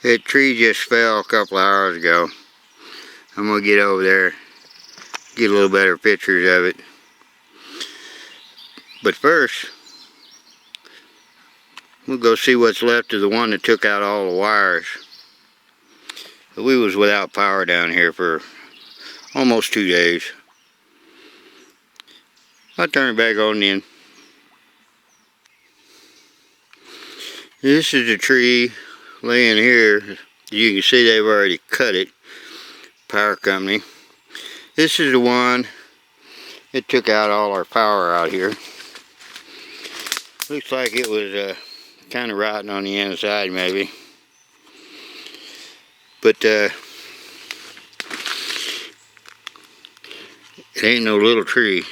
That tree just fell a couple hours ago. I'm going to get over there, get a little better pictures of it. But first, we'll go see what's left of the one that took out all the wires. We was without power down here for almost 2 days. I'll turn it back on then. This is the tree laying here. You can see they've already cut it. Power company. This is the one that took out all our power out here. Looks like it was kind of rotten on the inside maybe. But it ain't no little tree.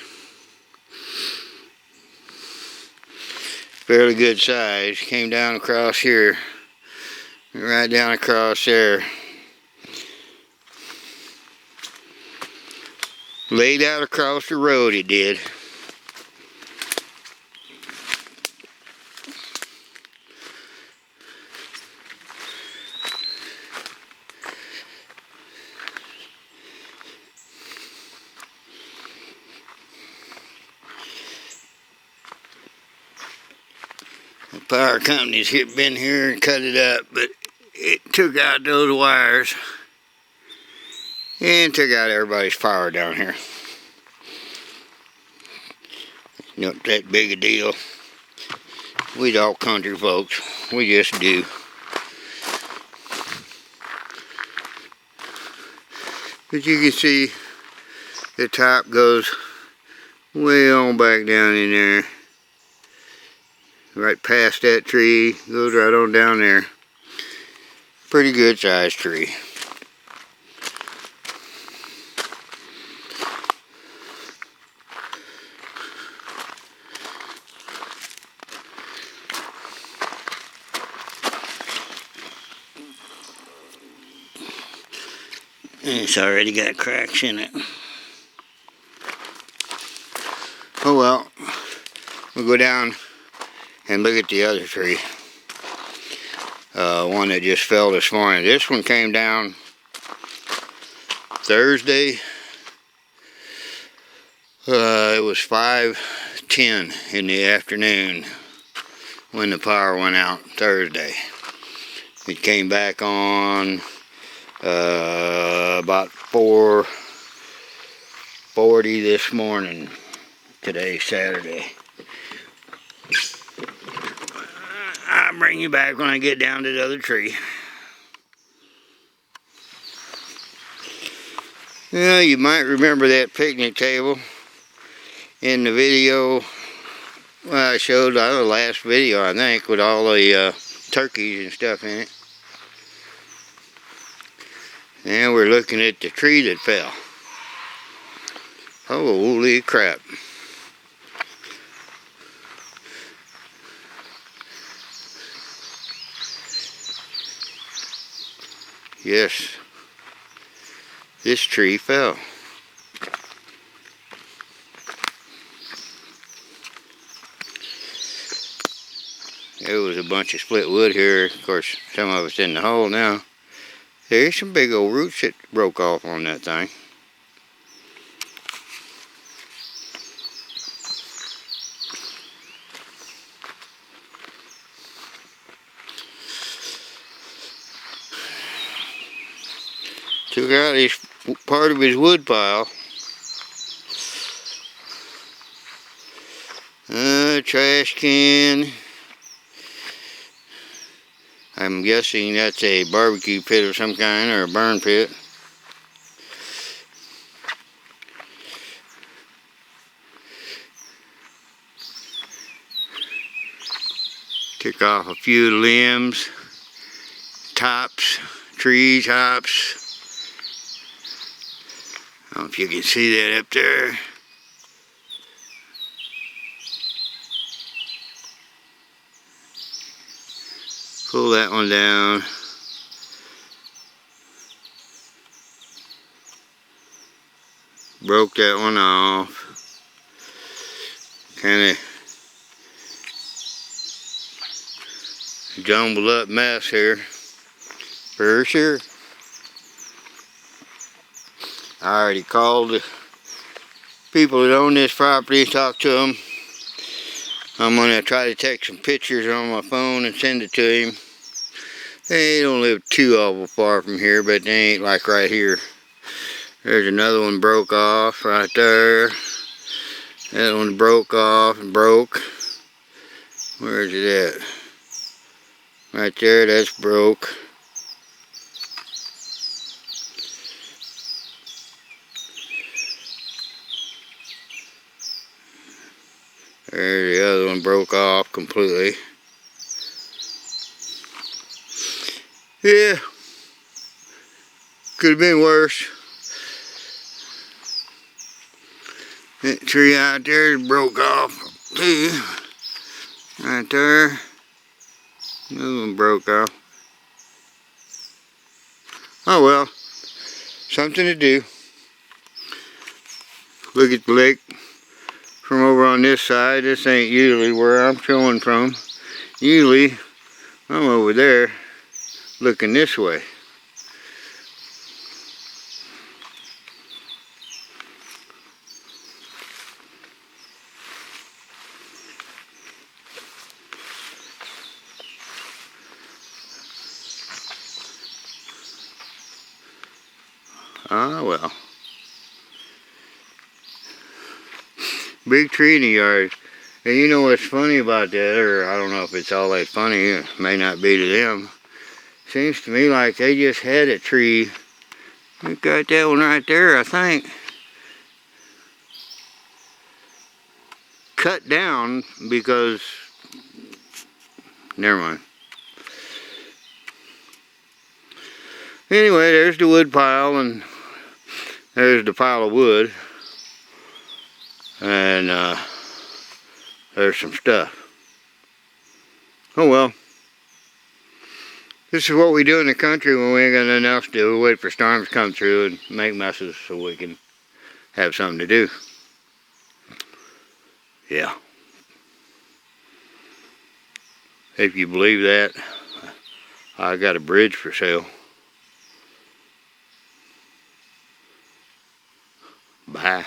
Fairly good size. Came down across here, right down across there. Laid out across the road it did. The power company's been here and cut it up, but it took out those wires and took out everybody's power down here. Not that big a deal. We's all country folks. We just do. But you can see the top goes way on back down in there. Right past that tree, goes right on down there. Pretty good sized tree. And it's already got cracks in it. Oh well, we'll go down and look at the other tree. One that just fell this morning. This one came down Thursday. It was 5:10 in the afternoon when the power went out Thursday. It came back on about 4:40 this morning. Today's Saturday. I'll bring you back when I get down to the other tree. Yeah, you might remember that picnic table in the video. Well, I showed the last video, I think, with all the turkeys and stuff in it. And we're looking at the tree that fell. Holy crap. Yes, this tree fell. There was a bunch of split wood here. Of course, some of it's in the hole now. There's some big old roots that broke off on that thing. Took out his part of his wood pile. Trash can. I'm guessing that's a barbecue pit of some kind, or a burn pit. Took off a few limbs, tops, tree tops. I don't know if you can see that up there. Pull that one down. Broke that one off. Kind of jumbled up mess here. For sure. I already called the people that own this property and talked to them. I'm going to try to take some pictures on my phone and send it to him. They don't live too awful far from here, but they ain't like right here. There's another one broke off right there. That one broke off and broke. Where's it at? Right there, that's broke. There's the other one broke off completely. Yeah, could have been worse. That tree out there broke off too. Right there. Another one broke off. Oh well, something to do. Look at the lake from over on this side. This ain't usually where I'm showing from. Usually I'm over there looking this way. Ah well. Big tree in the yard. And you know what's funny about that, or I don't know if it's all that funny, it may not be to them. Seems to me like they just had a tree. We got that one right there, I think. Cut down because, never mind. Anyway, there's the wood pile and there's the pile of wood. And there's some stuff. Oh well. This is what we do in the country when we ain't got nothing else to do. We wait for storms to come through and make messes so we can have something to do. Yeah. If you believe that, I got a bridge for sale. Bye.